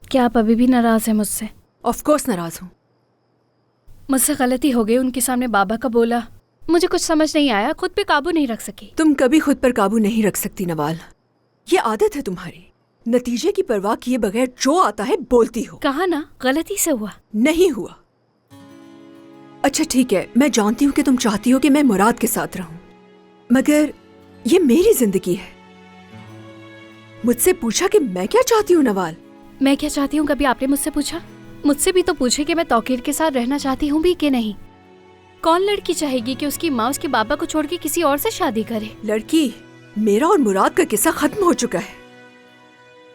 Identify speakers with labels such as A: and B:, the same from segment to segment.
A: क्या आप अभी भी नाराज हैं मुझसे?
B: ऑफ कोर्स नाराज हूँ।
A: मुझसे गलती हो गई, उनके सामने बाबा का बोला। मुझे कुछ समझ नहीं आया, खुद पे काबू नहीं रख सकी।
B: तुम कभी खुद पर काबू नहीं रख सकती नवाल, ये आदत है तुम्हारी। नतीजे की परवाह किए बगैर जो आता है बोलती हो।
A: कहा ना, गलती से हुआ।
B: नहीं हुआ। अच्छा ठीक है, मैं जानती हूँ कि तुम चाहती हो कि मैं मुराद के साथ रहूं, मगर ये मेरी जिंदगी है। मुझसे पूछा कि मैं क्या चाहती हूँ नवाल?
A: मैं क्या चाहती हूँ कभी आपने मुझसे पूछा? मुझसे भी तो पूछे कि मैं तौकीर के साथ रहना चाहती हूँ भी कि नहीं। कौन लड़की चाहेगी कि उसकी माँ उसके बाबा को छोड़ के किसी और से शादी करे?
B: लड़की, मेरा और मुराद का किस्सा खत्म हो चुका है।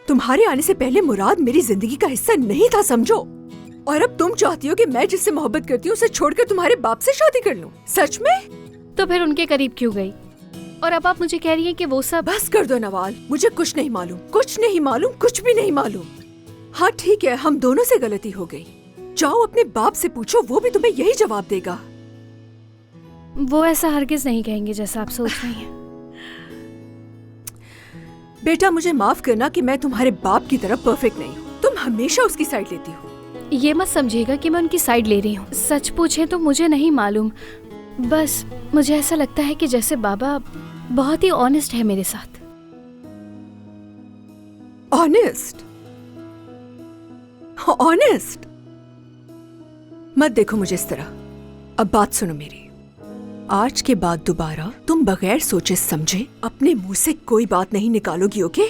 B: तुम्हारे आने से पहले मुराद मेरी जिंदगी का हिस्सा नहीं था, समझो। और अब तुम चाहती हो कि मैं जिससे मोहब्बत करती हूँ उसे छोड़कर तुम्हारे बाप से शादी कर लूं? सच में?
A: तो फिर उनके करीब क्यों गई? और अब आप मुझे कह रही हैं कि वो सब।
B: बस कर दो नवाल, मुझे कुछ नहीं मालूम, कुछ नहीं मालूम, कुछ भी नहीं मालूम। हाँ ठीक है, हम दोनों से गलती हो गई। जाओ अपने बाप से पूछो, वो भी तुम्हें यही जवाब देगा।
A: वो ऐसा हरगिज नहीं कहेंगे जैसा आप सोच रही हैं।
B: बेटा मुझे माफ करना कि मैं तुम्हारे बाप की तरह परफेक्ट नहीं हूँ। तुम हमेशा उसकी साइड लेती हो।
A: ये मत समझिएगा कि मैं उनकी साइड ले रही हूँ। सच पूछे तो मुझे नहीं मालूम, बस मुझे ऐसा लगता है कि जैसे बाबा बहुत ही ऑनेस्ट है मेरे साथ।
B: ऑनेस्ट? ऑनेस्ट? मत देखो मुझे इस तरह। अब बात सुनो मेरी। आज के बाद दोबारा तुम बगैर सोचे समझे अपने मुंह से कोई बात नहीं निकालोगी, ओके?